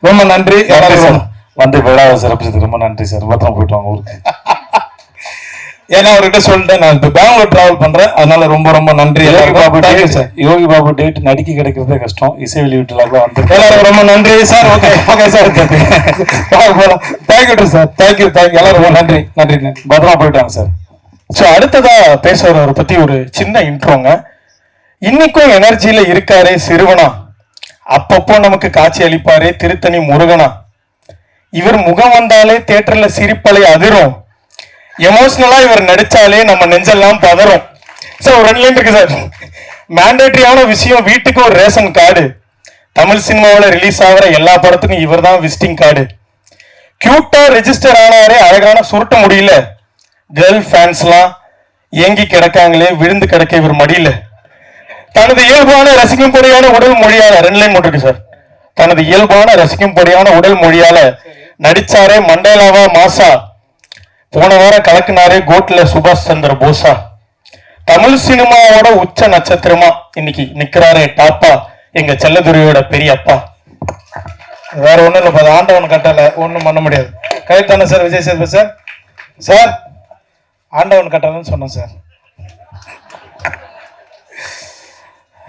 ரொம்ப நன்றி சார். வந்து விழாவை சிறப்பிச்சது ரொம்ப நன்றி சார். பத்திரம் போயிட்டு வாங்க ஊருக்கு. ஏன்னா அவர்கிட்ட சொல்லிட்டேன், நான் இப்போ பெங்களூர் டிராவல் பண்றேன், அதனால ரொம்ப ரொம்ப நன்றி. யோகி பாபு டேட் நடிக்க கிடைக்கிறதே கஷ்டம். இசை வெளியீட்டுல வந்து எல்லாரும் ரொம்ப நன்றி sir. Okay okay sir. Thank you sir. Thank you எல்லாரும் ரொம்ப நன்றி நன்றி நன்றி. பத்திரமா போயிட்டாங்க சார். ஸோ அடுத்ததா பேசுறவரை பத்தி ஒரு சின்ன இன்ட்ரோங்க. இன்னைக்கும் எனர்ஜியில இருக்காரே சிறுவனா, அப்பப்போ நமக்கு காட்சி அளிப்பாரே திருத்தணி முருகனா, இவர் முகம் வந்தாலே தியேட்டர்ல சிரிப்பலை அதிரும், எமோஷனலா இவர் நடிச்சாலே நம்ம நெஞ்செல்லாம் பதறும். சார் ஒரு 2 லைன் இருக்கு சார். மேண்டேட்டரியான விஷயம், வீட்டுக்கு ஒரு ரேஷன் கார்டு, தமிழ் சினிமாவில் ரிலீஸ் ஆகிற எல்லா படத்துக்கும் இவர் தான் விசிட்டிங் கார்டு, கியூட்டா ரெஜிஸ்டர் ஆனாரே அழகான சுருட்ட முடியல, கேர்ள் ஃபேன்ஸ்லாம் ஏங்கி கிடக்காங்களே விழுந்து கிடக்க இவர் மடியில, தனது இயல்பான ரசிக்கும்படியான உடல் மொழியால 2 லைன் போட்டிருக்கு சார். தனது இயல்பான ரசிக்கும்படியான உடல் மொழியால நடிச்சாரே மண்டேலாவா மாசா, போன வாரம் கலக்குனாரே கோட்ல சுபாஷ் சந்திர போஸா, தமிழ் சினிமாவோட உச்ச நட்சத்திரமா இன்னைக்கு நிக்கிறாரே டாப்பா எங்க செல்லதுரையோட பெரியப்பா. வேற ஒண்ணும் இல்லை, ஆண்டவன் கட்டளை, ஒண்ணும் பண்ண முடியாது. கரெக்டான sir Vijay Sethupathi sir. Sir ஆண்டவன் கட்டளைன்னு சொன்னேன் சார்.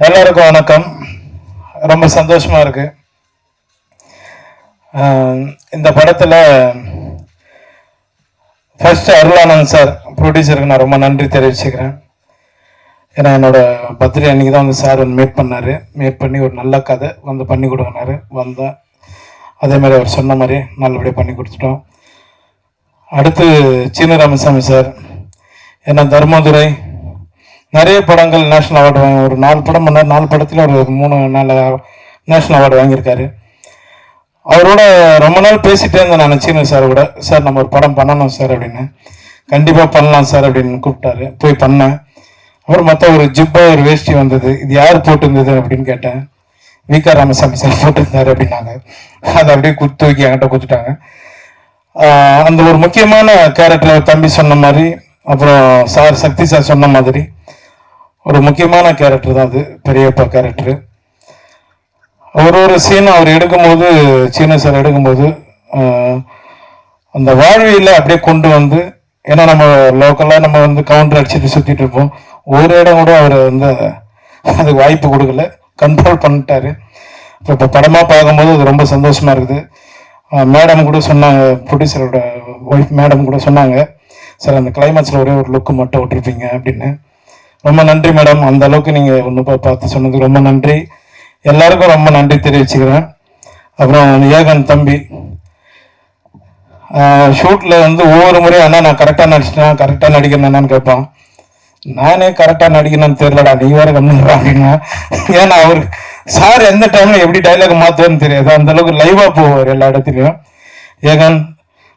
எல்லாருக்கும் வணக்கம். ரொம்ப சந்தோஷமா இருக்கு. இந்த படத்துல ஃபர்ஸ்ட் அருளானந்த் சார் ப்ரொடியூசருக்கு நான் ரொம்ப நன்றி தெரிவிச்சுக்கிறேன். ஏன்னா என்னோட பர்த்டே அன்னைக்கு தான் வந்து சார் வந்து மேட் பண்ணி ஒரு நல்ல கதை வந்து பண்ணி கொடுக்கினாரு. வந்தேன், அதே மாதிரி அவர் சொன்ன மாதிரி நல்லபடியாக பண்ணி கொடுத்துட்டோம். அடுத்து சீன ராமசாமி சார், ஏன்னா தர்மதுரை நிறைய படங்கள் நேஷ்னல் அவார்டு வாங்கி, ஒரு 4 படம் பண்ணார், 4 படத்தில் ஒரு 3-4 நேஷ்னல் அவார்டு வாங்கியிருக்காரு. அவரோட ரொம்ப நாள் பேசிட்டே இருந்தேன் நான் சீன சார் கூட. சார் நம்ம ஒரு படம் பண்ணணும் சார் அப்படின்னு. கண்டிப்பாக பண்ணலாம் சார் அப்படின்னு கூப்பிட்டாரு. போய் பண்ணேன். அப்புறம் மற்ற ஒரு ஜிப்பா ஒரு வேஷ்டி வந்தது, இது யார் போட்டிருந்தது அப்படின்னு கேட்டேன். வி.க. ராமசாமி சார் போட்டிருந்தாரு அப்படின்னாங்க. அதை அப்படியே தூக்கி என்கிட்ட கொடுத்துட்டாங்க. அந்த ஒரு முக்கியமான கேரக்டர் தம்பி சொன்ன மாதிரி, அப்புறம் சார் சக்தி சார் சொன்ன மாதிரி ஒரு முக்கியமான கேரக்டர் தான் அது, பெரியப்பா கேரக்டரு. ஒரு சீன் அவர் எடுக்கும்போது, சீன சார் எடுக்கும்போது அந்த வாழ்வியில் அப்படியே கொண்டு வந்து, ஏன்னா நம்ம லோக்கலாக நம்ம வந்து கவுண்டர் அடிச்சுட்டு சுற்றிட்டு இருப்போம், ஒரு இடம் கூட அவர் வந்து அதுக்கு வாய்ப்பு கொடுக்கல, கண்ட்ரோல் பண்ணிட்டாரு. இப்போ படமாக பார்க்கும்போது அது ரொம்ப சந்தோஷமா இருக்குது. மேடம் கூட சொன்னாங்க, ப்ரொடியூசரோட ஒய்ஃப் மேடம் கூட சொன்னாங்க, சார் அந்த கிளைமேக்ஸில் ஒரே ஒரு லுக்கு மட்டும் விட்டுருப்பீங்க அப்படின்னு. ரொம்ப நன்றி மேடம், அந்த அளவுக்கு நீங்கள் ஒன்று பார்த்து சொன்னதுக்கு ரொம்ப நன்றி. எல்லாருக்கும் ரொம்ப நன்றி தெரிவிச்சுக்கிறேன். அப்புறம் ஏகன் தம்பி ஷூட்டில் வந்து ஒவ்வொரு முறையும் அண்ணா நான் கரெக்டாக நடிச்சிட்டேன், கரெக்டாக நடிக்கிறேன் என்னன்னு கேட்பான். நானே கரெக்டாக நடிக்கணும்னு தெரியலடா, நீ வேறு கம்மிடுறா அப்படின்னா. ஏன்னா அவர் சார் எந்த டைமில் எப்படி டைலாக் மாற்றுவான்னு தெரியாது, அந்த அளவுக்கு லைவாக போவார் எல்லா இடத்துலையும். ஏகன்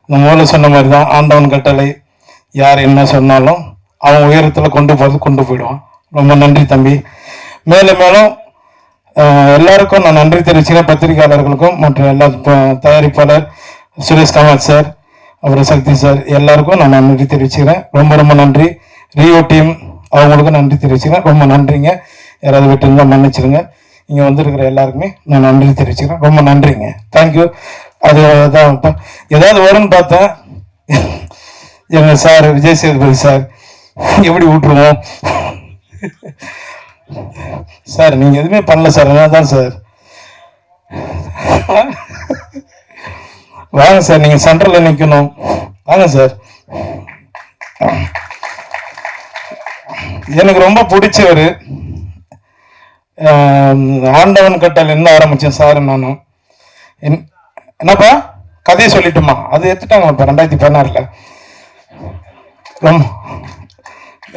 இந்த மூல சொன்ன மாதிரி தான், ஆண்டவன் கட்டளை, யார் என்ன சொன்னாலும் அவன் உயரத்தில் கொண்டு போயிடுவான். ரொம்ப நன்றி தம்பி. மேலும் மேலும் எல்லாருக்கும் நான் நன்றி தெரிவிச்சுக்கிறேன், பத்திரிகையாளர்களுக்கும் மற்ற எல்லா தயாரிப்பாளர் சுரேஷ் கமல் சார், அப்புறம் சக்தி சார், எல்லாருக்கும் நான் நன்றி தெரிவிச்சுக்கிறேன். ரொம்ப ரொம்ப நன்றி. ரியோ டீம் அவங்களுக்கும் நன்றி தெரிவிச்சுக்கிறேன். ரொம்ப நன்றிங்க. யாராவது விட்டு இருந்தால் மன்னிச்சிருங்க. இங்கே வந்திருக்கிற எல்லாருக்குமே நான் நன்றி தெரிவிச்சுக்கிறேன். ரொம்ப நன்றிங்க. தேங்க்யூ. அது தான் ஏதாவது வரும்னு பார்த்தேன். எங்கள் சார் விஜய் சேதுபதி சார் எப்படி விட்டுருவோம் சார், நீங்க எதுவுமே பண்ணல சார், தான் சார் வாங்க சார், நீங்க சென்டர்ல நிக்கணும், வாங்க சார். எனக்கு ரொம்ப பிடிச்சவர் ஆண்டவன் கட்டல் என்ன ஆரம்பிச்சேன் சார் நானும். என்னப்பா கதையை சொல்லிட்டுமா, அது எடுத்துட்டாங்க இப்போ 2016. ரொம்ப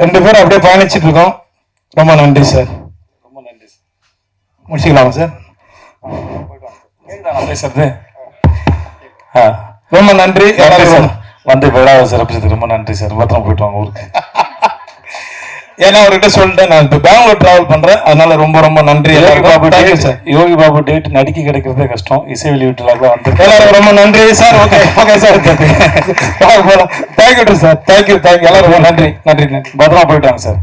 2 பேரும் அப்படியே பயணிச்சுட்டு இருக்கோம். ரொம்ப நன்றி சார். ரொம்ப நன்றி சார். முடிச்சுக்கலாமா சார்? பேசுறது ரொம்ப நன்றி. வந்து விழாவை சிறப்பிச்சது ரொம்ப நன்றி சார். பத்திரம் போயிட்டு வாங்க ஊருக்கு. ஏன்னா அவர்கிட்ட சொல்லிட்டேன், நான் இப்போ பெங்களூர் டிராவல் பண்றேன், அதனால ரொம்ப ரொம்ப நன்றி. யோகி பாபு டேட் நடிக்க கிடைக்கிறதே கஷ்டம். இசை வெளியீட்டுல வந்து எல்லாரும் ரொம்ப நன்றி sir. Okay okay sir. Thank you sir. Thank you எல்லாரும் ரொம்ப நன்றி நன்றி நன்றி. பத்திரமா போயிட்டாங்க சார்.